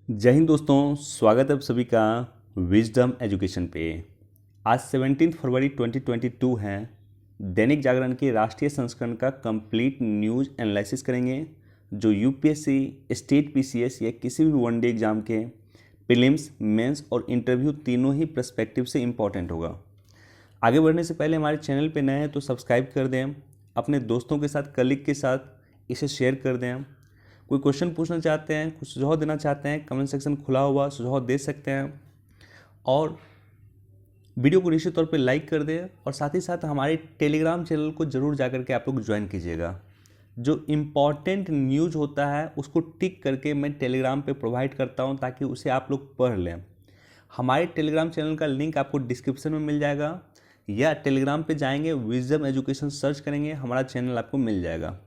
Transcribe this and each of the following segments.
जय हिंद दोस्तों, स्वागत है आप सभी का विजडम एजुकेशन पे। आज 17 फरवरी 2022 है। दैनिक जागरण के राष्ट्रीय संस्करण का कंप्लीट न्यूज़ एनालिसिस करेंगे जो यूपीएससी, स्टेट पीसीएस या किसी भी वनडे एग्जाम के प्रीलिम्स, मेंस और इंटरव्यू तीनों ही पर्सपेक्टिव से इम्पॉर्टेंट होगा। आगे बढ़ने से पहले हमारे चैनल पे नए हैं तो सब्सक्राइब कर दें, अपने दोस्तों के साथ, कलीग के साथ इसे शेयर कर दें। कोई क्वेश्चन पूछना चाहते हैं, कुछ सुझाव देना चाहते हैं, कमेंट सेक्शन खुला हुआ, सुझाव दे सकते हैं। और वीडियो को निश्चित तौर पे लाइक कर दें और साथ ही साथ हमारे टेलीग्राम चैनल को ज़रूर जाकर के आप लोग ज्वाइन कीजिएगा। जो इम्पॉर्टेंट न्यूज़ होता है उसको टिक करके मैं टेलीग्राम पे प्रोवाइड करता हूँ ताकि उसे आप लोग पढ़ लें। हमारे टेलीग्राम चैनल का लिंक आपको डिस्क्रिप्शन में मिल जाएगा, या टेलीग्राम पे जाएंगे, विजडम एजुकेशन सर्च करेंगे, हमारा चैनल आपको मिल जाएगा।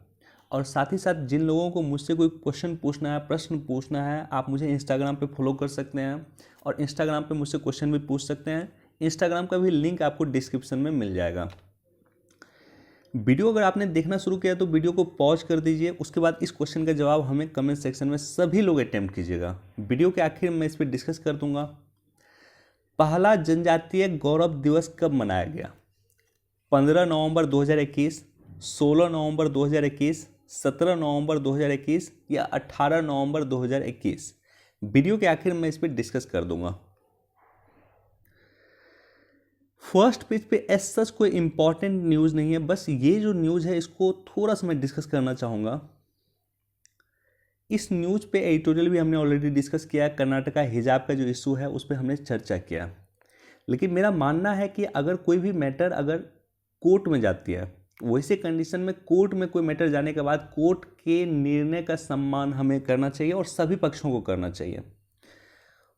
और साथ ही साथ जिन लोगों को मुझसे कोई क्वेश्चन पूछना है, प्रश्न पूछना है, आप मुझे इंस्टाग्राम पे फॉलो कर सकते हैं और इंस्टाग्राम पे मुझसे क्वेश्चन भी पूछ सकते हैं। इंस्टाग्राम का भी लिंक आपको डिस्क्रिप्शन में मिल जाएगा। वीडियो अगर आपने देखना शुरू किया तो वीडियो को पॉज कर दीजिए, उसके बाद इस क्वेश्चन का जवाब हमें कमेंट सेक्शन में सभी लोग अटेम्प्ट कीजिएगा। वीडियो के आखिर में इस पर डिस्कस कर दूंगा। पहला जनजातीय गौरव दिवस कब मनाया गया? 15 नवंबर 2021, 16 नवंबर 2021, 17 नवंबर 2021 या 18 नवंबर 2021? वीडियो के आखिर में इस पर डिस्कस कर दूंगा। फर्स्ट पेज पे एज सच कोई इंपॉर्टेंट न्यूज़ नहीं है, बस ये जो न्यूज़ है इसको थोड़ा सा मैं डिस्कस करना चाहूँगा। इस न्यूज़ पे एडिटोरियल भी हमने ऑलरेडी डिस्कस किया। कर्नाटका हिजाब का जो इशू है उस पर हमने चर्चा किया। लेकिन मेरा मानना है कि अगर कोई भी मैटर अगर कोर्ट में जाती है, वैसे कंडीशन में कोर्ट में कोई मैटर जाने के बाद कोर्ट के निर्णय का सम्मान हमें करना चाहिए और सभी पक्षों को करना चाहिए।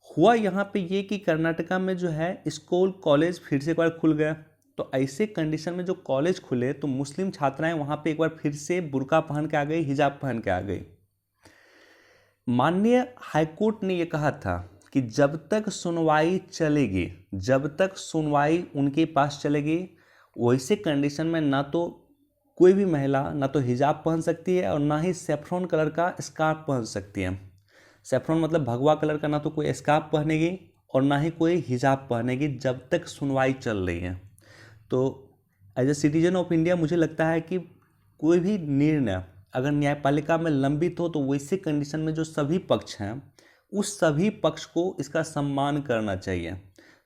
हुआ यहाँ पे ये कि कर्नाटका में जो है स्कूल कॉलेज फिर से एक बार खुल गया, तो ऐसे कंडीशन में जो कॉलेज खुले तो मुस्लिम छात्राएं वहाँ पे एक बार फिर से बुर्का पहन के आ गई, हिजाब पहन के आ गई। माननीय हाईकोर्ट ने ये कहा था कि जब तक सुनवाई चलेगी, जब तक सुनवाई उनके पास चलेगी, वैसे कंडीशन में ना तो कोई भी महिला ना तो हिजाब पहन सकती है और ना ही सेफ्रॉन कलर का स्कार्फ पहन सकती है। सेफ्रॉन मतलब भगवा कलर का, ना तो कोई स्कार्फ पहनेगी और ना ही कोई हिजाब पहनेगी जब तक सुनवाई चल रही है। तो as a citizen of India मुझे लगता है कि कोई भी निर्णय अगर न्यायपालिका में लंबित हो तो वैसे कंडीशन में जो सभी पक्ष हैं उस सभी पक्ष को इसका सम्मान करना चाहिए।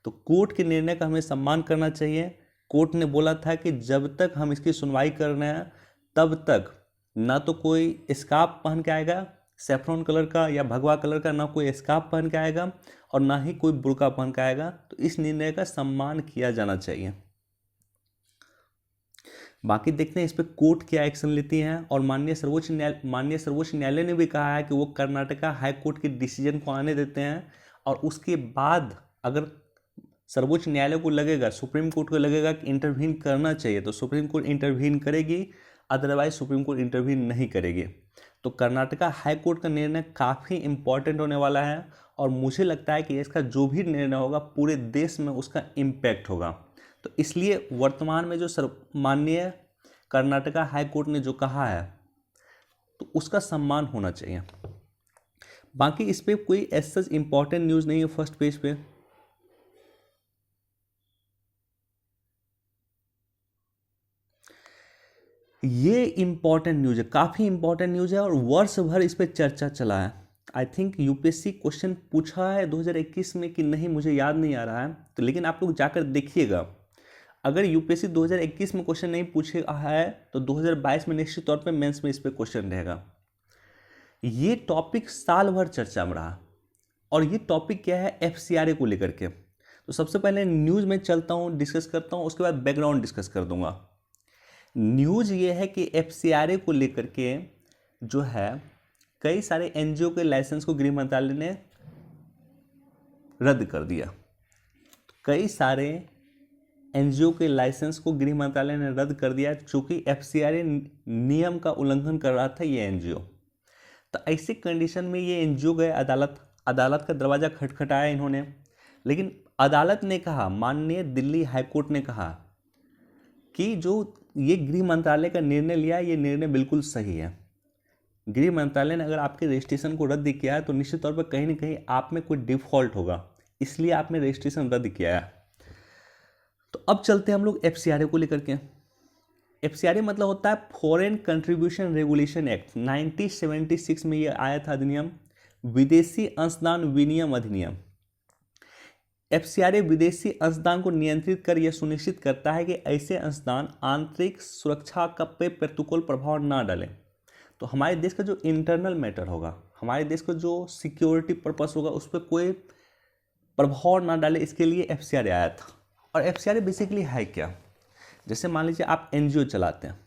तो कोर्ट के निर्णय का हमें सम्मान करना चाहिए। कोर्ट ने बोला था कि जब तक हम इसकी सुनवाई कर रहे हैं तब तक ना तो कोई स्कार्फ पहन के आएगा सेफ्रॉन कलर का या भगवा कलर का, ना कोई स्कार्फ पहन के आएगा और ना ही कोई बुर्का पहन के आएगा। तो इस निर्णय का सम्मान किया जाना चाहिए। बाकी देखते हैं इस पर कोर्ट क्या एक्शन लेती हैं। और माननीय सर्वोच्च न्यायालय ने भी कहा है कि वो कर्नाटका हाई कोर्ट के डिसीजन को आने देते हैं और उसके बाद अगर सर्वोच्च न्यायालय को लगेगा, सुप्रीम कोर्ट को लगेगा कि इंटरवीन करना चाहिए तो सुप्रीम कोर्ट इंटरवीन करेगी, अदरवाइज सुप्रीम कोर्ट इंटरवीन नहीं करेगी। तो कर्नाटका हाई कोर्ट का निर्णय काफ़ी इंपॉर्टेंट होने वाला है और मुझे लगता है कि इसका जो भी निर्णय होगा पूरे देश में उसका इम्पैक्ट होगा। तो इसलिए वर्तमान में जो माननीय कर्नाटका हाई कोर्ट ने जो कहा है तो उसका सम्मान होना चाहिए। बाकी इस पर कोई ऐसा इंपॉर्टेंट न्यूज़ नहीं है फर्स्ट पेज पे। ये इंपॉर्टेंट न्यूज़ है, काफ़ी इंपॉर्टेंट न्यूज़ है और वर्ष भर इस पर चर्चा चला है। आई थिंक यूपीएससी क्वेश्चन पूछा है 2021 में कि नहीं, मुझे याद नहीं आ रहा है, तो लेकिन आप लोग जाकर देखिएगा। अगर यूपीएससी 2021 में क्वेश्चन नहीं पूछा है तो 2022 में निश्चित तौर पे मेंस में इस पर क्वेश्चन रहेगा। ये टॉपिक साल भर चर्चा में रहा और ये टॉपिक क्या है, एफसीआरए को लेकर के। तो सबसे पहले न्यूज़ में चलता हूँ, डिस्कस करता हूँ, उसके बाद बैकग्राउंड डिस्कस कर दूंगा। न्यूज़ ये है कि एफसीआरए को लेकर के जो है कई सारे एनजीओ के लाइसेंस को गृह मंत्रालय ने रद्द कर दिया। कई सारे एनजीओ के लाइसेंस को गृह मंत्रालय ने रद्द कर दिया चूँकि एफसीआरए नियम का उल्लंघन कर रहा था ये एनजीओ। तो ऐसे कंडीशन में ये एनजीओ गए अदालत का दरवाज़ा खटखटाया इन्होंने, लेकिन अदालत ने कहा, माननीय दिल्ली हाईकोर्ट ने कहा कि जो ये गृह मंत्रालय का निर्णय लिया ये निर्णय बिल्कुल सही है। गृह मंत्रालय ने अगर आपके रजिस्ट्रेशन को रद्द किया है तो निश्चित तौर पर कहीं ना कहीं आप में कोई डिफॉल्ट होगा, इसलिए आपने रजिस्ट्रेशन रद्द किया है। तो अब चलते हैं हम लोग एफसीआरए को लेकर के। एफसीआरए मतलब होता है फॉरेन कंट्रीब्यूशन रेगुलेशन एक्ट, 1976 में ये आया था अधिनियम, विदेशी अंशदान विनियम अधिनियम। एफसीआरए विदेशी अंशदान को नियंत्रित कर यह सुनिश्चित करता है कि ऐसे अंशदान आंतरिक सुरक्षा का पे प्रतिकूल प्रभाव ना डालें। तो हमारे देश का जो इंटरनल मैटर होगा, हमारे देश का जो सिक्योरिटी पर्पस होगा, उस पर कोई प्रभाव ना डाले, इसके लिए एफसीआरए आया था। और एफसीआरए बेसिकली है क्या? जैसे मान लीजिए आप एनजीओ चलाते हैं,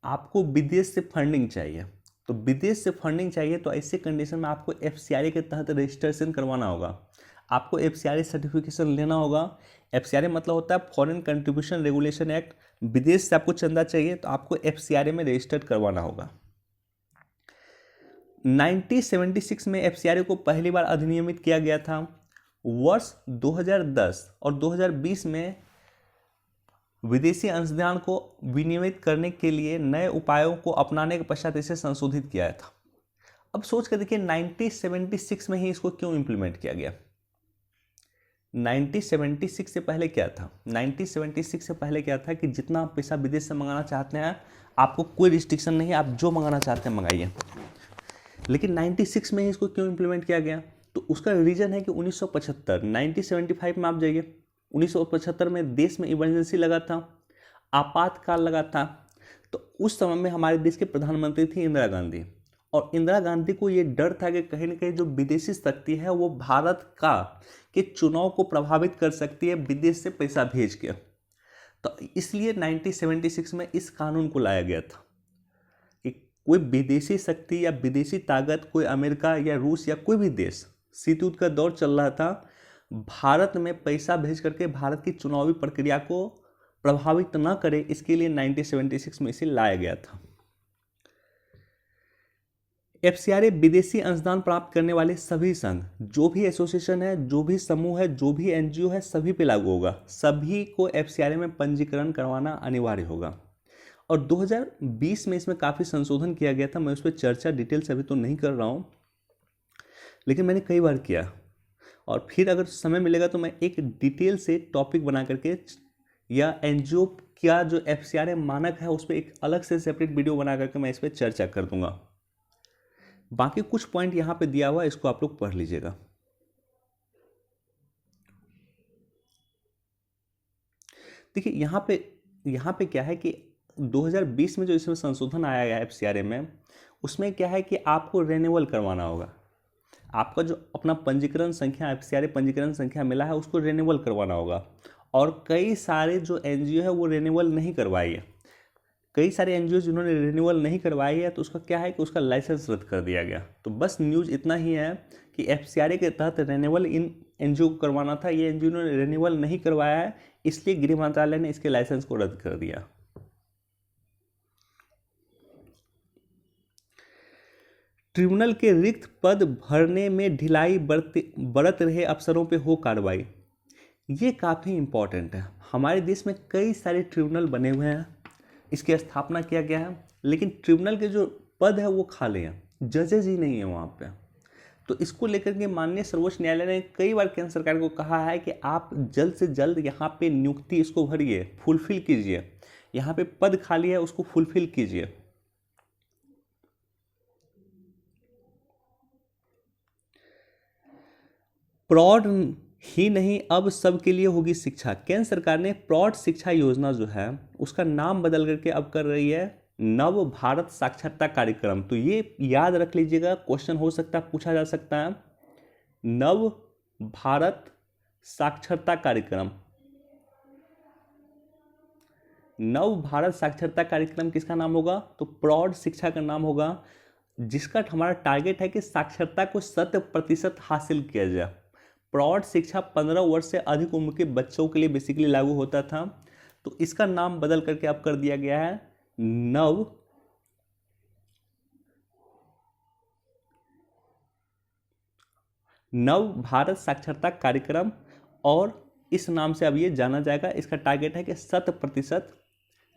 आपको विदेश से फंडिंग चाहिए, तो विदेश से फंडिंग चाहिए तो ऐसे कंडीशन में आपको एफसीआरए के तहत रजिस्ट्रेशन करवाना होगा, आपको एफसीआरए सर्टिफिकेशन लेना होगा। एफसीआरए मतलब होता है फॉरेन कंट्रीब्यूशन रेगुलेशन एक्ट, विदेश से आपको चंदा चाहिए तो आपको एफसीआरए में रजिस्टर्ड करवाना होगा। 1976 में एफसीआरए को पहली बार अधिनियमित किया गया था। वर्ष 2010 और 2020 में विदेशी अंशदान को विनियमित करने के लिए नए उपायों को अपनाने के पश्चात इसे संशोधित किया था। अब सोच कर देखिए 1976 में ही इसको क्यों इम्प्लीमेंट किया गया। 1976 से पहले क्या था? 1976 से पहले क्या था कि जितना आप पैसा विदेश से मंगाना चाहते हैं आपको कोई रिस्ट्रिक्शन नहीं है, आप जो मंगाना चाहते हैं मंगाइए। लेकिन 96 में ही इसको क्यों इम्प्लीमेंट किया गया? तो उसका रीज़न है कि 1975 1975 में आप जाइए, 1975 में देश में इमरजेंसी लगा था, आपातकाल लगा था। तो उस समय में हमारे देश के प्रधानमंत्री थी इंदिरा गांधी, और इंदिरा गांधी को ये डर था कि कहीं ना कहीं जो विदेशी शक्ति है वो भारत के चुनाव को प्रभावित कर सकती है विदेश से पैसा भेज के। तो इसलिए 1976 में इस कानून को लाया गया था कि कोई विदेशी शक्ति या विदेशी ताकत, कोई अमेरिका या रूस या कोई भी देश, शीत युद्ध का दौर चल रहा था, भारत में पैसा भेज करके भारत की चुनावी प्रक्रिया को प्रभावित न करे, इसके लिए 1976 में इसे लाया गया था। एफसीआरए विदेशी अंशदान प्राप्त करने वाले सभी संघ, जो भी एसोसिएशन है, जो भी समूह है, जो भी एनजीओ है, सभी पे लागू होगा। सभी को एफसीआरए में पंजीकरण करवाना अनिवार्य होगा। और 2020 में इसमें काफ़ी संशोधन किया गया था। मैं उस पर चर्चा डिटेल से अभी तो नहीं कर रहा हूँ, लेकिन मैंने कई बार किया, और फिर अगर समय मिलेगा तो मैं एक डिटेल से टॉपिक बना करके या एनजीओ का जो एफसीआरए मानक है उस पर एक अलग से सेपरेट वीडियो बना करके मैं इस पर चर्चा कर दूंगा। बाकी कुछ पॉइंट यहाँ पे दिया हुआ है, इसको आप लोग पढ़ लीजिएगा। देखिए यहाँ पे क्या है कि 2020 में जो इसमें संशोधन आया है एफसीआरए में, उसमें क्या है कि आपको रेन्यूअल करवाना होगा। आपका जो अपना पंजीकरण संख्या, एफसीआरए पंजीकरण संख्या मिला है, उसको रेन्यूअल करवाना होगा। और कई सारे जो एनजीओ है वो रेन्यूअल नहीं करवाई है। कई सारे एनजीओ जिन्होंने रिन्यूअल नहीं करवाई है तो उसका क्या है कि उसका लाइसेंस रद्द कर दिया गया। तो बस न्यूज़ इतना ही है कि एफसीआरए के तहत रिन्यूअल इन एनजीओ को करवाना था, ये एनजीओ ने रिन्यूअल नहीं करवाया है, इसलिए गृह मंत्रालय ने इसके लाइसेंस को रद्द कर दिया। ट्रिब्यूनल के रिक्त पद भरने में ढिलाई बरत रहे अफसरों पे हो कार्रवाई। ये काफ़ी इंपॉर्टेंट है। हमारे देश में कई सारे ट्रिब्यूनल बने हुए हैं, इसकी स्थापना किया गया है, लेकिन ट्रिब्यूनल के जो पद है वो खाली हैं, जजेज ही नहीं है वहाँ पे। तो इसको लेकर के माननीय सर्वोच्च न्यायालय ने कई बार केंद्र सरकार को कहा है कि आप जल्द से जल्द यहाँ पे नियुक्ति इसको भरिए, फुलफिल कीजिए, यहाँ पे पद खाली है उसको फुलफिल कीजिए। प्रौढ़ ही नहीं अब सबके लिए होगी शिक्षा। केंद्र सरकार ने प्रौढ़ शिक्षा योजना जो है उसका नाम बदल करके अब कर रही है नव भारत साक्षरता कार्यक्रम। तो ये याद रख लीजिएगा, क्वेश्चन हो सकता है, पूछा जा सकता है। नव भारत साक्षरता कार्यक्रम, नव भारत साक्षरता कार्यक्रम किसका नाम होगा? तो प्रौढ़ शिक्षा का नाम होगा, जिसका हमारा टारगेट है कि साक्षरता को 100% हासिल किया जाए। प्रौढ़ शिक्षा 15 वर्ष से अधिक उम्र के बच्चों के लिए बेसिकली लागू होता था, तो इसका नाम बदल करके अब कर दिया गया है नव भारत साक्षरता कार्यक्रम, और इस नाम से अब ये जाना जाएगा। इसका टारगेट है कि 100%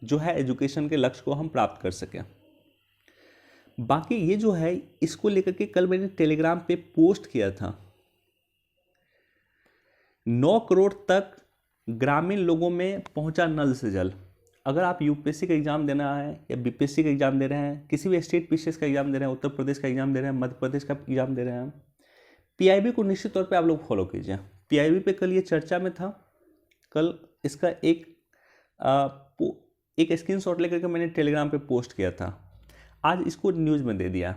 जो है एजुकेशन के लक्ष्य को हम प्राप्त कर सकें। बाकी ये जो है इसको लेकर के कल मैंने टेलीग्राम पे पोस्ट किया था, 9 करोड़ तक ग्रामीण लोगों में पहुंचा नल से जल। अगर आप यूपीएससी का एग्जाम देना है या बीपीएससी का एग्जाम दे रहे हैं, किसी भी स्टेट पीसीएस का एग्जाम दे रहे हैं, उत्तर प्रदेश का एग्जाम दे रहे हैं, मध्य प्रदेश का एग्जाम दे रहे हैं, पीआईबी को निश्चित तौर पे आप लोग फॉलो कीजिए। पीआईबी पे कल ये चर्चा में था, कल इसका एक स्क्रीनशॉट लेकर के मैंने टेलीग्राम पे पोस्ट किया था, आज इसको न्यूज़ में दे दिया।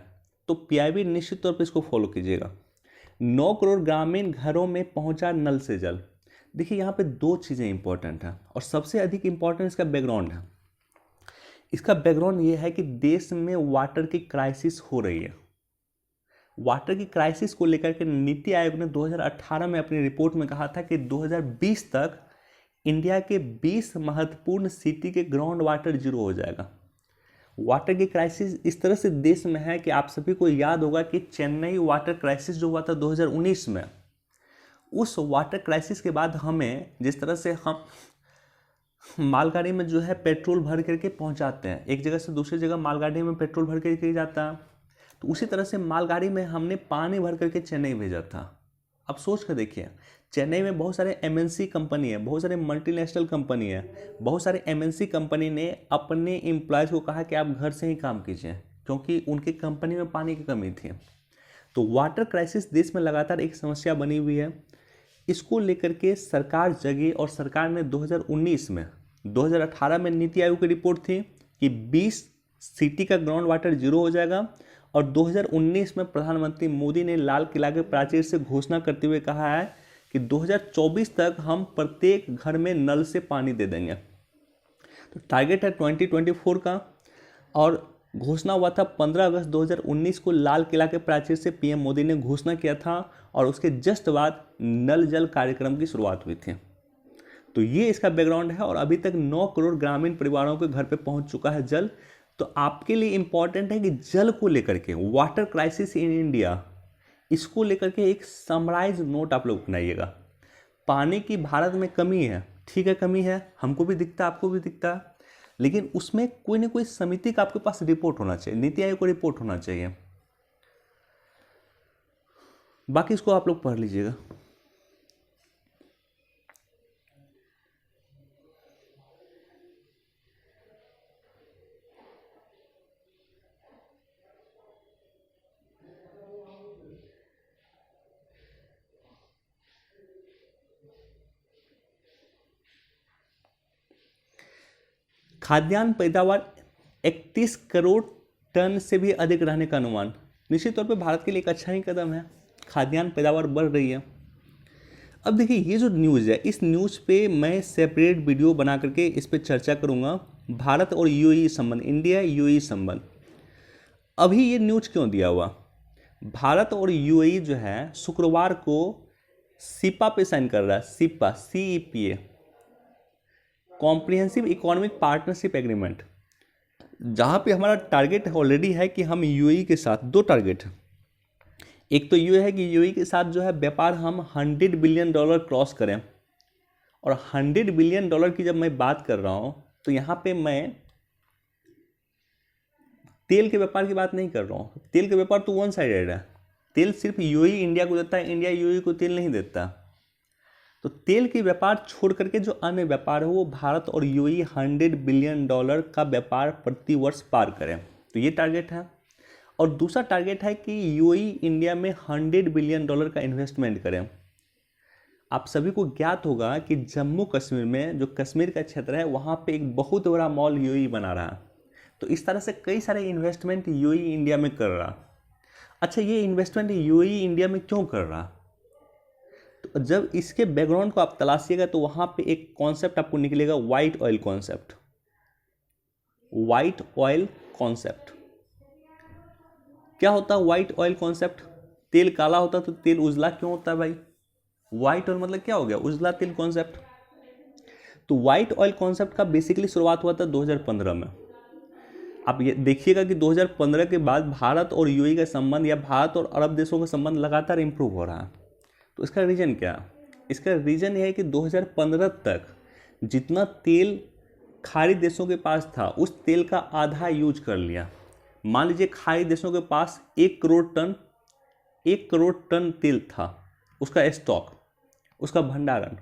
तो पीआईबी निश्चित तौर पे इसको फॉलो कीजिएगा। 9 करोड़ ग्रामीण घरों में पहुंचा नल से जल। देखिए यहाँ पे दो चीज़ें इंपॉर्टेंट हैं और सबसे अधिक इंपॉर्टेंट इसका बैकग्राउंड है। इसका बैकग्राउंड ये है कि देश में वाटर की क्राइसिस हो रही है। वाटर की क्राइसिस को लेकर के नीति आयोग ने 2018 में अपनी रिपोर्ट में कहा था कि 2020 तक इंडिया के 20 महत्वपूर्ण सिटी के ग्राउंड वाटर जीरो हो जाएगा। वाटर की क्राइसिस इस तरह से देश में है कि आप सभी को याद होगा कि चेन्नई वाटर क्राइसिस जो हुआ था 2019 में, उस वाटर क्राइसिस के बाद हमें जिस तरह से हम मालगाड़ी में जो है पेट्रोल भर करके पहुंचाते हैं, एक जगह से दूसरी जगह मालगाड़ी में पेट्रोल भर करके जाता है, तो उसी तरह से मालगाड़ी में हमने पानी भर करके चेन्नई भेजा था। अब सोच कर देखिए, चेन्नई में बहुत सारे एमएनसी कंपनी है, बहुत सारे मल्टीनेशनल कंपनी है, बहुत सारे एमएनसी कंपनी ने अपने एम्प्लॉयज़ को कहा कि आप घर से ही काम कीजिए, क्योंकि उनकी कंपनी में पानी की कमी थी। तो वाटर क्राइसिस देश में लगातार एक समस्या बनी हुई है। इसको लेकर के सरकार जगी और सरकार ने 2019 में 2018 में नीति आयोग की रिपोर्ट थी कि 20 सिटी का ग्राउंड वाटर जीरो हो जाएगा, और 2019 में प्रधानमंत्री मोदी ने लाल किला के प्राचीर से घोषणा करते हुए कहा है कि 2024 तक हम प्रत्येक घर में नल से पानी दे देंगे। तो टारगेट है 2024 का, और घोषणा हुआ था 15 अगस्त 2019 को लाल किला के प्राचीर से पीएम मोदी ने घोषणा किया था, और उसके जस्ट बाद नल जल कार्यक्रम की शुरुआत हुई थी। तो ये इसका बैकग्राउंड है, और अभी तक 9 करोड़ ग्रामीण परिवारों के घर पे पहुंच चुका है जल। तो आपके लिए इंपॉर्टेंट है कि जल को लेकर के, वाटर क्राइसिस इन इंडिया, इसको लेकर के एक समराइज नोट आप लोग बनाइएगा। पानी की भारत में कमी है, ठीक है, कमी है, हमको भी दिखता है, आपको भी दिखता है, लेकिन उसमें कोई ना कोई समिति का आपके पास रिपोर्ट होना चाहिए, नीति आयोग को रिपोर्ट होना चाहिए। बाकी इसको आप लोग पढ़ लीजिएगा। खाद्यान्न पैदावार 31 करोड़ टन से भी अधिक रहने का अनुमान। निश्चित तौर पे भारत के लिए एक अच्छा ही कदम है, खाद्यान्न पैदावार बढ़ रही है। अब देखिए ये जो न्यूज़ है, इस न्यूज़ पे मैं सेपरेट वीडियो बना करके इस पे चर्चा करूँगा। भारत और यूएई संबंध, इंडिया यूएई संबंध। अभी ये न्यूज़ क्यों दिया हुआ? भारत और यूएई जो है शुक्रवार को सीपा पे साइन कर रहा है, cepa, CEPA, comprehensive economic partnership agreement, जहाँ पे हमारा टारगेट ऑलरेडी है कि हम यूएई के साथ, दो टारगेट है। एक तो ये है कि यूएई के साथ जो है व्यापार हम $100 बिलियन क्रॉस करें, और $100 बिलियन की जब मैं बात कर रहा हूँ तो यहाँ पे मैं तेल के व्यापार की बात नहीं कर रहा हूँ। तेल के व्यापार तो वन साइडेड है, तेल सिर्फ यूएई इंडिया को देता है, इंडिया यूएई को तेल नहीं देता। तो तेल के व्यापार छोड़ करके जो अन्य व्यापार है वो भारत और यूएई $100 बिलियन का व्यापार प्रति वर्ष पार करें, तो ये टारगेट है। और दूसरा टारगेट है कि यूएई इंडिया में $100 बिलियन का इन्वेस्टमेंट करें। आप सभी को ज्ञात होगा कि जम्मू कश्मीर में, जो कश्मीर का क्षेत्र है, वहाँ पे एक बहुत बड़ा मॉल यूएई बना रहा है। तो इस तरह से कई सारे इन्वेस्टमेंट यूएई इंडिया में कर रहा। अच्छा, ये इन्वेस्टमेंट यूएई इंडिया में क्यों कर रहा? तो जब इसके बैकग्राउंड को आप तलाशिएगा तो वहाँ पे एक कॉन्सेप्ट आपको निकलेगा, white oil concept. White oil concept क्या होता है? वाइट ऑयल कॉन्सेप्ट, तेल काला होता तो तेल उजला क्यों होता है भाई? वाइट ऑयल मतलब क्या हो गया? उजला तेल कॉन्सेप्ट। तो वाइट ऑयल कॉन्सेप्ट का बेसिकली शुरुआत हुआ था 2015 में। आप ये देखिएगा कि 2015 के बाद भारत और यूएई का संबंध, या भारत और अरब देशों का संबंध लगातार इंप्रूव हो रहा है। तो इसका रीज़न क्या है? इसका रीज़न यह है कि 2015 तक जितना तेल खाड़ी देशों के पास था, उस तेल का आधा यूज कर लिया। मान लीजिए खाड़ी देशों के पास 1 करोड़ टन तेल था, उसका स्टॉक, उसका भंडारण।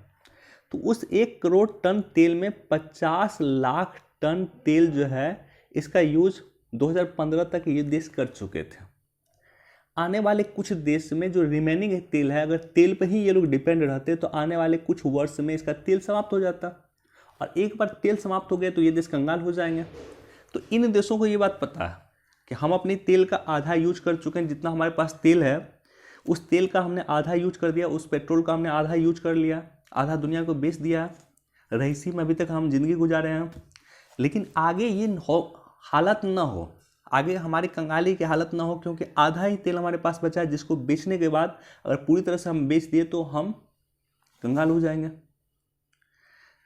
तो उस 1 करोड़ टन तेल में 50 लाख टन तेल जो है इसका यूज 2015 तक ये देश कर चुके थे। आने वाले कुछ देश में जो रिमेनिंग तेल है, अगर तेल पर ही ये लोग डिपेंड रहते तो आने वाले कुछ वर्ष में इसका तेल समाप्त हो जाता, और एक बार तेल समाप्त हो गया तो ये देश कंगाल हो जाएंगे। तो इन देशों को ये बात पता है कि हम अपनी तेल का आधा यूज कर चुके हैं, जितना हमारे पास तेल है उस तेल का हमने आधा यूज कर दिया, उस पेट्रोल का हमने आधा यूज कर लिया, आधा दुनिया को बेच दिया, रईसी में अभी तक हम जिंदगी गुजारे हैं। लेकिन आगे ये हालत ना हो, आगे हमारी कंगाली की हालत ना हो, क्योंकि आधा ही तेल हमारे पास बचा है जिसको बेचने के बाद अगर पूरी तरह से हम बेच दिए तो हम कंगाल हो जाएंगे।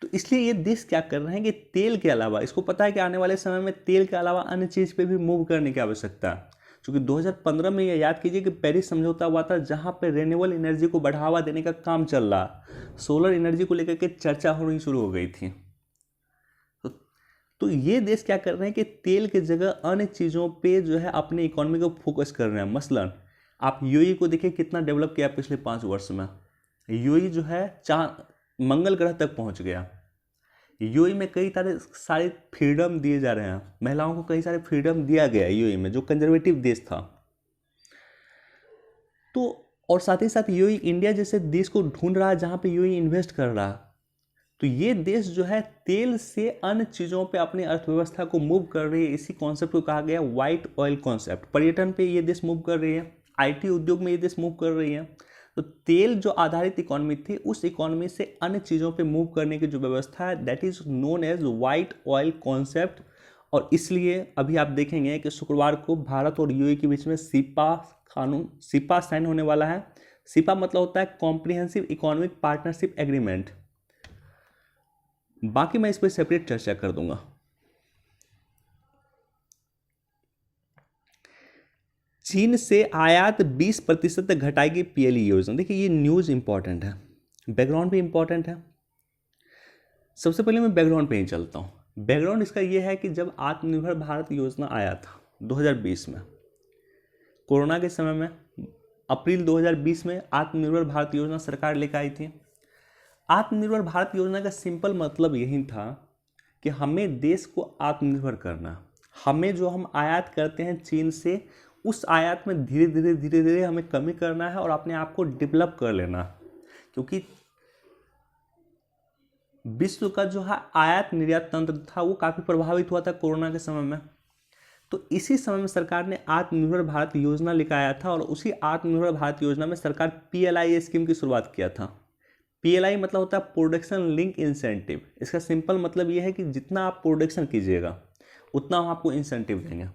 तो इसलिए ये देश क्या कर रहे हैं कि तेल के अलावा, इसको पता है कि आने वाले समय में तेल के अलावा अन्य चीज़ पे भी मूव करने की आवश्यकता है। क्योंकि 2015 में ये याद कीजिए कि पेरिस समझौता हुआ था, जहाँ पे रेन्यूएबल एनर्जी को बढ़ावा देने का काम चल रहा, सोलर एनर्जी को लेकर के चर्चा होनी शुरू हो गई थी। तो ये देश क्या कर रहे हैं कि तेल की जगह अन्य चीज़ों पे जो है अपनी इकोनॉमी को फोकस कर रहे हैं। मसलन आप यूएई को देखिए कितना डेवलप किया पिछले 5 वर्ष में। यूएई जो है मंगल ग्रह तक पहुंच गया। यूएई में कई सारे फ्रीडम दिए जा रहे हैं, महिलाओं को कई सारे फ्रीडम दिया गया है यूएई में, जो कंजर्वेटिव देश था। तो और साथ ही साथ यूएई इंडिया जैसे देश को ढूंढ रहा है जहाँ पे यूएई इन्वेस्ट कर रहा है। तो ये देश जो है तेल से अन्य चीज़ों पे अपनी अर्थव्यवस्था को मूव कर रही है। इसी कॉन्सेप्ट को कहा गया व्हाइट ऑयल कॉन्सेप्ट। पर्यटन पे ये देश मूव कर रही है, आईटी उद्योग में ये देश मूव कर रही है। तो तेल जो आधारित इकोनॉमी थी, उस इकोनॉमी से अन्य चीज़ों पे मूव करने की जो व्यवस्था है, that is known as white oil concept. और इसलिए अभी आप देखेंगे कि शुक्रवार को भारत और यूएई के बीच में सीपा साइन होने वाला है। सीपा मतलब होता है कॉम्प्रिहेंसिव इकोनॉमिक पार्टनरशिप एग्रीमेंट। बाकी मैं इस पर सेपरेट चर्चा कर दूंगा। चीन से आयात 20% तक घटाएगी पीएलई योजना। देखिए ये न्यूज इंपॉर्टेंट है, बैकग्राउंड भी इंपॉर्टेंट है। सबसे पहले मैं बैकग्राउंड पे ही चलता हूँ। बैकग्राउंड इसका ये है कि जब आत्मनिर्भर भारत योजना आया था 2020 में, कोरोना के समय में, अप्रैल 2020 में आत्मनिर्भर भारत योजना सरकार लेकर आई थी। आत्मनिर्भर भारत योजना का सिंपल मतलब यही था कि हमें देश को आत्मनिर्भर करना, हमें जो हम आयात करते हैं चीन से, उस आयात में धीरे धीरे हमें कमी करना है और अपने आप को डेवलप कर लेना। क्योंकि विश्व का जो है आयात निर्यात तंत्र था वो काफ़ी प्रभावित हुआ था कोरोना के समय में। तो इसी समय में सरकार ने आत्मनिर्भर भारत योजना लेकर आया था, और उसी आत्मनिर्भर भारत योजना में सरकार पीएलआई स्कीम की शुरुआत किया था। पीएलआई मतलब होता है प्रोडक्शन लिंक इंसेंटिव। इसका सिंपल मतलब ये है कि जितना आप प्रोडक्शन कीजिएगा उतना हम आपको इंसेंटिव देंगे।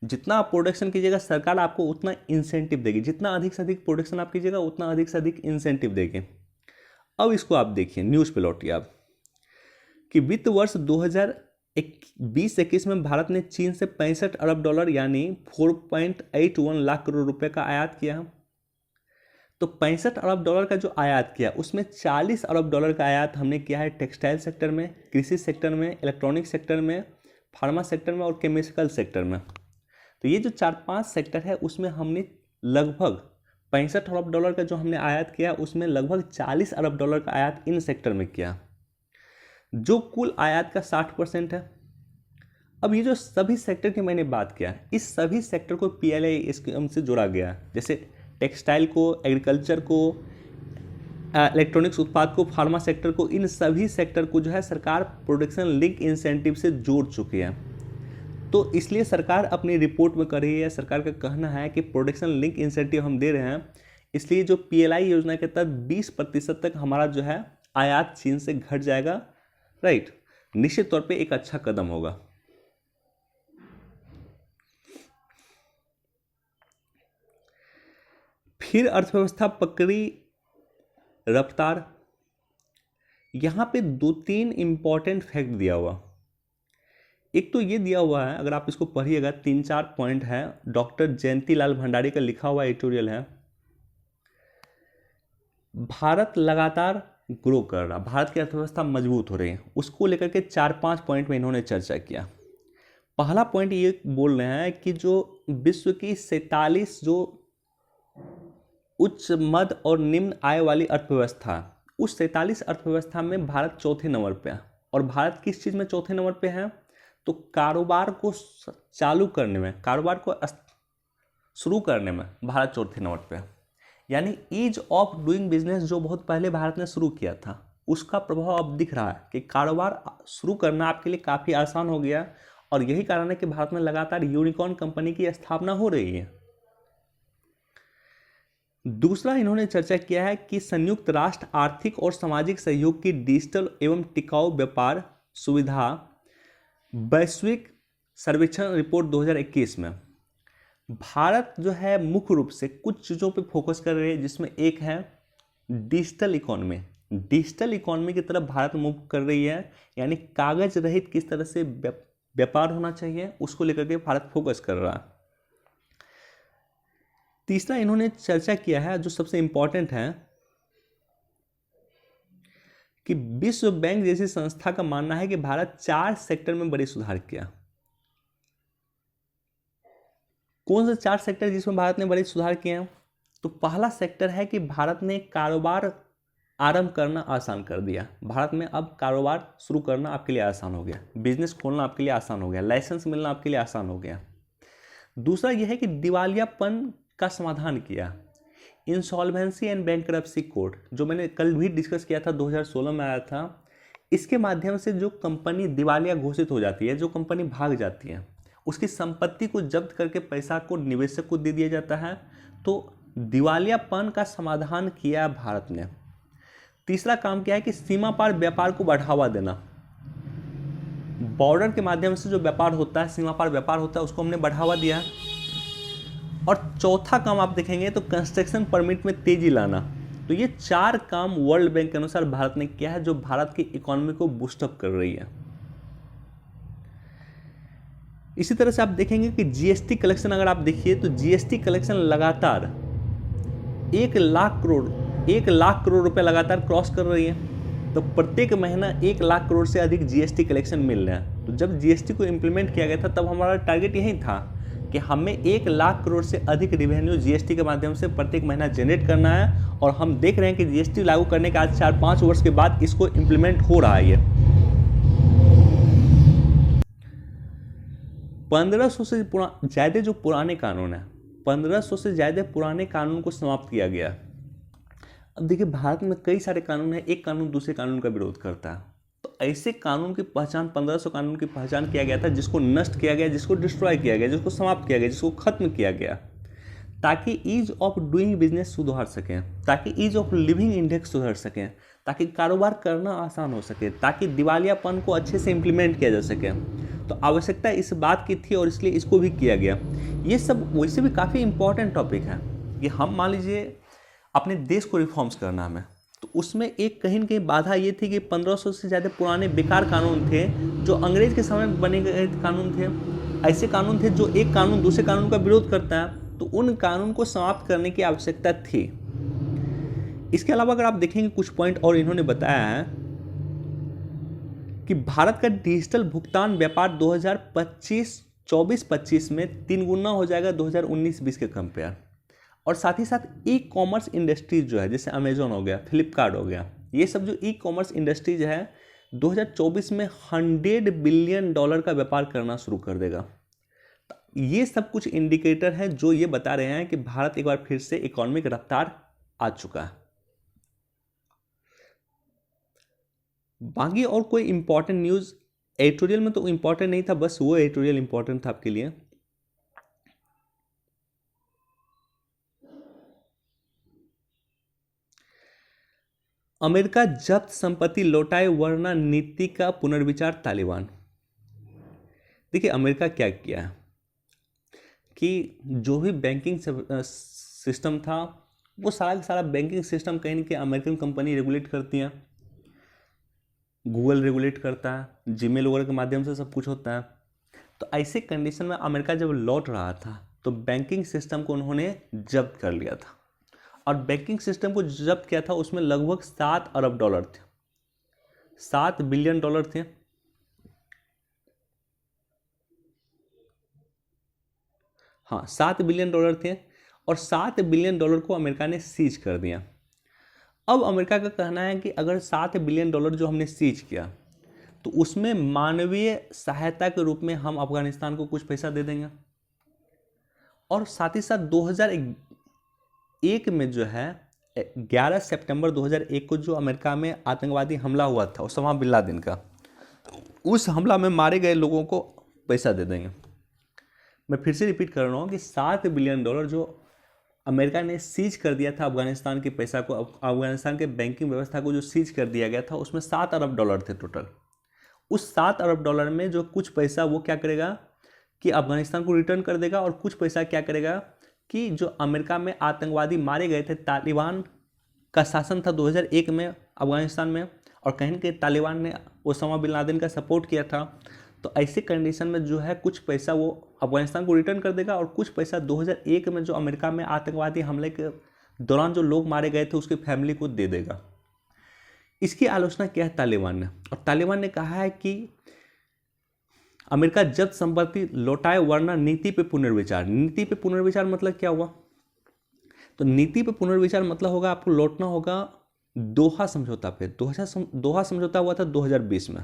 जितना आप प्रोडक्शन कीजिएगा सरकार आपको उतना इंसेंटिव देगी, जितना अधिक से अधिक प्रोडक्शन आप कीजिएगा उतना अधिक से अधिक इंसेंटिव देगी। अब इसको आप देखिए, न्यूज़ पे लौटिए आप, कि वित्त वर्ष 2020-21 में भारत ने चीन से $65 अरब यानी 4.81 लाख करोड़ रुपए का आयात किया। तो $65 अरब का जो आयात किया उसमें $40 अरब का आयात हमने किया है टेक्सटाइल सेक्टर में, कृषि सेक्टर में, इलेक्ट्रॉनिक सेक्टर में, फार्मा सेक्टर में और केमिकल सेक्टर में। तो ये जो 4-5 सेक्टर है उसमें हमने लगभग $65 अरब का जो हमने आयात किया उसमें लगभग $40 अरब का आयात इन सेक्टर में किया, जो कुल आयात का 60% है। अब ये जो सभी सेक्टर की मैंने बात किया, इस सभी सेक्टर को पीएलआई स्कीम से जोड़ा गया। जैसे टेक्सटाइल को, एग्रीकल्चर को, इलेक्ट्रॉनिक्स उत्पाद को, फार्मा सेक्टर को, इन सभी सेक्टर को जो है सरकार प्रोडक्शन लिंक इंसेंटिव से जोड़ चुकी है। तो इसलिए सरकार अपनी रिपोर्ट में कर रही है, सरकार का कहना है कि प्रोडक्शन लिंक इंसेंटिव हम दे रहे हैं, इसलिए जो पीएलआई योजना के तहत 20% तक हमारा जो है आयात चीन से घट जाएगा। राइट, निश्चित तौर पे एक अच्छा कदम होगा। फिर अर्थव्यवस्था पकड़ी रफ्तार। यहां पे 2-3 इंपॉर्टेंट फैक्ट दिया हुआ। एक तो ये दिया हुआ है, अगर आप इसको पढ़िएगा, 3-4 पॉइंट है, डॉक्टर जयंती लाल भंडारी का लिखा हुआ एडिटोरियल है। भारत लगातार ग्रो कर रहा, भारत की अर्थव्यवस्था मजबूत हो रही है, उसको लेकर के 4-5 पॉइंट में इन्होंने चर्चा किया। पहला पॉइंट ये बोल रहे हैं कि जो विश्व की 47 जो उच्च मध्य और निम्न आय वाली अर्थव्यवस्था, उस 47 अर्थव्यवस्था में भारत चौथे नंबर पे है। और भारत किस चीज़ में चौथे नंबर पे है? तो कारोबार को चालू करने में, कारोबार को शुरू करने में भारत चौथे नंबर पे है। यानी ईज ऑफ डूइंग बिजनेस जो बहुत पहले भारत ने शुरू किया था, उसका प्रभाव अब दिख रहा है कि कारोबार शुरू करना आपके लिए काफ़ी आसान हो गया। और यही कारण है कि भारत में लगातार यूनिकॉर्न कंपनी की स्थापना हो रही है। दूसरा इन्होंने चर्चा किया है कि संयुक्त राष्ट्र आर्थिक और सामाजिक सहयोग की डिजिटल एवं टिकाऊ व्यापार सुविधा वैश्विक सर्वेक्षण रिपोर्ट 2021 में भारत जो है मुख्य रूप से कुछ चीज़ों पे फोकस कर रही है, जिसमें एक है डिजिटल इकोनॉमी। डिजिटल इकोनॉमी की तरफ भारत मूव कर रही है, यानी कागज रहित किस तरह से व्यापार होना चाहिए उसको लेकर के भारत फोकस कर रहा है। तीसरा इन्होंने चर्चा किया है जो सबसे इंपॉर्टेंट है कि विश्व बैंक जैसी संस्था का मानना है कि भारत 4 सेक्टर में बड़े सुधार किया। कौन से 4 सेक्टर जिसमें भारत ने बड़े सुधार किए हैं? तो पहला सेक्टर है कि भारत ने कारोबार आरंभ करना आसान कर दिया। भारत में अब कारोबार शुरू करना आपके लिए आसान हो गया, बिजनेस खोलना आपके लिए आसान हो गया, लाइसेंस मिलना आपके लिए आसान हो गया। दूसरा यह है कि दिवालियापन का समाधान किया। इंसॉल्वेंसी एंड बैंकरप्सी कोड जो मैंने कल भी डिस्कस किया था, 2016 में आया था, इसके माध्यम से जो कंपनी दिवालिया घोषित हो जाती है, जो कंपनी भाग जाती है, उसकी संपत्ति को जब्त करके पैसा को निवेशक को दे दिया जाता है। तो दिवालियापन का समाधान किया भारत ने। तीसरा काम क्या है कि सीमा पार व्यापार को बढ़ावा देना। बॉर्डर के माध्यम से जो व्यापार होता है, सीमा पार व्यापार होता है, उसको हमने बढ़ावा दिया। और चौथा काम आप देखेंगे तो कंस्ट्रक्शन परमिट में तेजी लाना। तो ये 4 काम वर्ल्ड बैंक के अनुसार भारत ने किया है, जो भारत की इकोनॉमी को बूस्टअप कर रही है। इसी तरह से आप देखेंगे कि जीएसटी कलेक्शन अगर आप देखिए तो जीएसटी कलेक्शन लगातार 1 लाख करोड़ रुपए लगातार क्रॉस कर रही है। तो प्रत्येक महीना 1 लाख करोड़ से अधिक जीएसटी कलेक्शन मिल रहा है। तो जब जीएसटी को इम्प्लीमेंट किया गया था तब हमारा टारगेट यही था कि हमें 1 लाख करोड़ से अधिक रिवेन्यू जीएसटी के माध्यम से प्रत्येक महीना जनरेट करना है। और हम देख रहे हैं कि जीएसटी लागू करने के आज 4-5 वर्ष के बाद इसको इम्प्लीमेंट हो रहा है। 1500 से ज़्यादा जो पुराने कानून है, 1500 से ज़्यादा पुराने कानून को समाप्त किया गया। अब देखिए भारत में कई सारे कानून हैं, एक कानून दूसरे कानून का विरोध करता है। तो ऐसे कानून की पहचान 1500 कानून की पहचान किया गया था, जिसको नष्ट किया गया, जिसको डिस्ट्रॉय किया गया, जिसको समाप्त किया गया, जिसको खत्म किया गया, ताकि ईज ऑफ डूइंग बिजनेस सुधार सकें, ताकि ईज ऑफ लिविंग इंडेक्स सुधर सकें, ताकि कारोबार करना आसान हो सके, ताकि दिवालियापन को अच्छे से इम्प्लीमेंट किया जा सके। तो आवश्यकता इस बात की थी और इसलिए इसको भी किया गया। ये सब वैसे भी काफ़ी इंपॉर्टेंट टॉपिक है कि हम मान लीजिए अपने देश को रिफॉर्म्स करना हमें, तो उसमें एक कहीं न कहीं बाधा ये थी कि 1500 से ज़्यादा पुराने बेकार कानून थे, जो अंग्रेज के समय में बने गए कानून थे। ऐसे कानून थे जो एक कानून दूसरे कानून का विरोध करता है, तो उन कानून को समाप्त करने की आवश्यकता थी। इसके अलावा अगर आप देखेंगे कुछ पॉइंट और इन्होंने बताया है कि भारत का डिजिटल भुगतान व्यापार 2024-25 में 3 गुना हो जाएगा 2019-20 के कंपेयर। और साथ ही साथ ई कॉमर्स इंडस्ट्रीज जो है, जैसे अमेजोन हो गया, फ्लिपकार्ट हो गया, ये सब जो ई कॉमर्स इंडस्ट्रीज है 2024 में $100 बिलियन का व्यापार करना शुरू कर देगा। ये सब कुछ इंडिकेटर हैं जो ये बता रहे हैं कि भारत एक बार फिर से इकोनॉमिक रफ्तार आ चुका है। बाकी और कोई इंपॉर्टेंट न्यूज़ एडिटोरियल में तो इंपॉर्टेंट नहीं था, बस वो एडिटोरियल इंपॉर्टेंट था आपके लिए। अमेरिका जब्त संपत्ति लौटाए वरना नीति का पुनर्विचार तालिबान। देखिए अमेरिका क्या किया है कि जो भी बैंकिंग सिस्टम था वो सारा का सारा बैंकिंग सिस्टम कहीं ना कहीं अमेरिकन कंपनी रेगुलेट करती हैं। गूगल रेगुलेट करता है, जीमेल वगैरह के माध्यम से सब कुछ होता है। तो ऐसे कंडीशन में अमेरिका जब लौट रहा था तो बैंकिंग सिस्टम को उन्होंने जब्त कर लिया था। और बैंकिंग सिस्टम को जब्त किया था, उसमें लगभग $7 अरब थे, $7 बिलियन थे। हाँ, $7 बिलियन थे और $7 बिलियन को अमेरिका ने सीज कर दिया। अब अमेरिका का कहना है कि अगर $7 बिलियन जो हमने सीज किया तो उसमें मानवीय सहायता के रूप में हम अफगानिस्तान को कुछ पैसा दे देंगे, और साथ ही साथ 2001 में जो है 11 सितंबर 2001 को जो अमेरिका में आतंकवादी हमला हुआ था ओसामा बिन लादेन का, उस हमला में मारे गए लोगों को पैसा दे देंगे। मैं फिर से रिपीट कर रहा हूँ कि $7 बिलियन जो अमेरिका ने सीज कर दिया था अफगानिस्तान के पैसा को, अफगानिस्तान के बैंकिंग व्यवस्था को जो सीज कर दिया गया था, उसमें $7 अरब थे टोटल। उस $7 अरब में जो कुछ पैसा वो क्या करेगा कि अफगानिस्तान को रिटर्न कर देगा, और कुछ पैसा क्या करेगा कि जो अमेरिका में आतंकवादी मारे गए थे, तालिबान का शासन था 2001 में अफगानिस्तान में, और कहीं ना कहीं तालिबान ने ओसामा बिन लादेन का सपोर्ट किया था, तो ऐसे कंडीशन में जो है कुछ पैसा वो अफगानिस्तान को रिटर्न कर देगा, और कुछ पैसा 2001 में जो अमेरिका में आतंकवादी हमले के दौरान जो लोग मारे गए थे उसकी फैमिली को दे देगा। इसकी आलोचना किया है तालिबान ने, और तालिबान ने कहा है कि अमेरिका जब्त संपत्ति लौटाए वरना नीति पे पुनर्विचार। नीति पे पुनर्विचार मतलब क्या हुआ? तो नीति पे पुनर्विचार मतलब होगा आपको लौटना होगा दोहा समझौता पे। दोहा समझौता हुआ था 2020 में,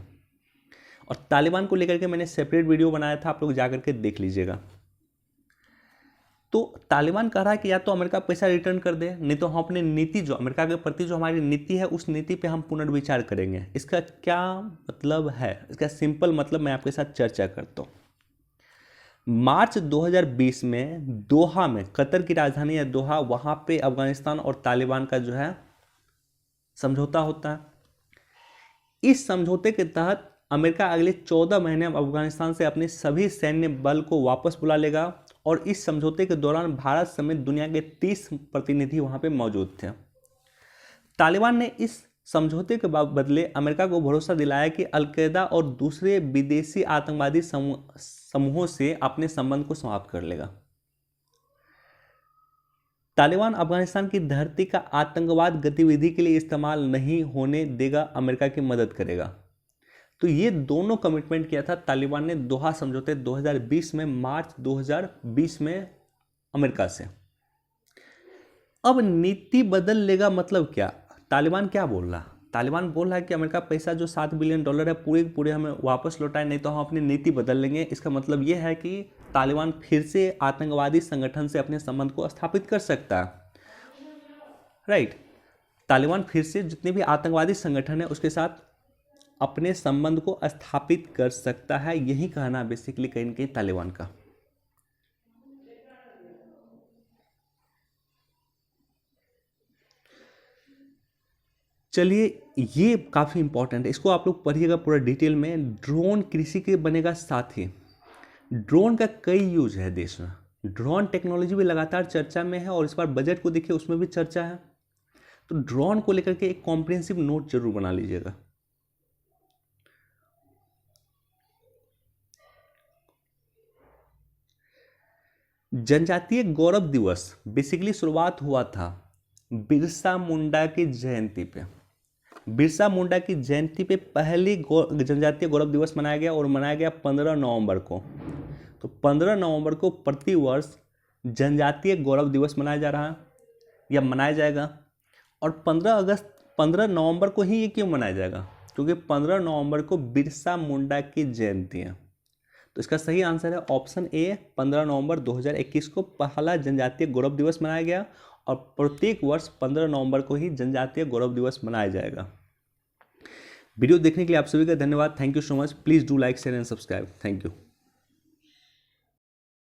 और तालिबान को लेकर के मैंने सेपरेट वीडियो बनाया था, आप लोग जाकर के देख लीजिएगा। तो तालिबान कह रहा है कि या तो अमेरिका पैसा रिटर्न कर दे, नहीं तो हम अपनी नीति जो अमेरिका के प्रति जो हमारी नीति है उस नीति पे हम पुनर्विचार करेंगे। इसका क्या मतलब है? इसका सिंपल मतलब मैं आपके साथ चर्चा करता हूँ। मार्च 2020 में दोहा में, कतर की राजधानी है दोहा, वहाँ पे अफगानिस्तान और तालिबान का जो है समझौता होता है। इस समझौते के तहत अमेरिका अगले 14 महीने में अफगानिस्तान से अपने सभी सैन्य बल को वापस बुला लेगा, और इस समझौते के दौरान भारत समेत दुनिया के 30 प्रतिनिधि वहां पे मौजूद थे। तालिबान ने इस समझौते के बदले अमेरिका को भरोसा दिलाया कि अलकायदा और दूसरे विदेशी आतंकवादी समूहों से अपने संबंध को समाप्त कर लेगा। तालिबान अफगानिस्तान की धरती का आतंकवाद गतिविधि के लिए इस्तेमाल नहीं होने देगा, अमेरिका की मदद करेगा। तो ये दोनों कमिटमेंट किया था तालिबान ने दोहा समझौते 2020 में, मार्च 2020 में अमेरिका से। अब नीति बदल लेगा मतलब क्या? तालिबान क्या बोल रहा? तालिबान बोल रहा है कि अमेरिका पैसा जो $7 बिलियन है पूरे हमें वापस लौटाए, नहीं तो हम अपनी नीति बदल लेंगे। इसका मतलब ये है कि तालिबान फिर से आतंकवादी संगठन से अपने संबंध को स्थापित कर सकता है, राइट। तालिबान फिर से जितने भी आतंकवादी संगठन है उसके साथ अपने संबंध को स्थापित कर सकता है। यही कहना बेसिकली कहीं ना कहीं तालिबान का। चलिए, ये काफी इंपॉर्टेंट है, इसको आप लोग पढ़िएगा पूरा डिटेल में। ड्रोन कृषि के बनेगा साथी। ड्रोन का कई यूज है देश में, ड्रोन टेक्नोलॉजी भी लगातार चर्चा में है, और इस बार बजट को देखिए उसमें भी चर्चा है। तो ड्रोन को लेकर के एक कॉम्प्रिहेंसिव नोट जरूर बना लीजिएगा। जनजातीय गौरव दिवस बेसिकली शुरुआत हुआ था बिरसा मुंडा की जयंती पे। बिरसा मुंडा की जयंती पे पहली जनजातीय गौरव दिवस मनाया गया, और मनाया गया 15 नवंबर को। तो 15 नवंबर को प्रति वर्ष जनजातीय गौरव दिवस मनाया जा रहा है या मनाया जाएगा। और 15 नवंबर को ही ये क्यों मनाया जाएगा? क्योंकि 15 नवंबर को बिरसा मुंडा की जयंती है। तो इसका सही आंसर है ऑप्शन ए, 15 नवंबर 2021 को पहला जनजातीय गौरव दिवस मनाया गया, और प्रत्येक वर्ष 15 नवंबर को ही जनजातीय गौरव दिवस मनाया जाएगा। वीडियो देखने के लिए आप सभी का धन्यवाद। Thank you so much. Please do like, share and subscribe. Thank you.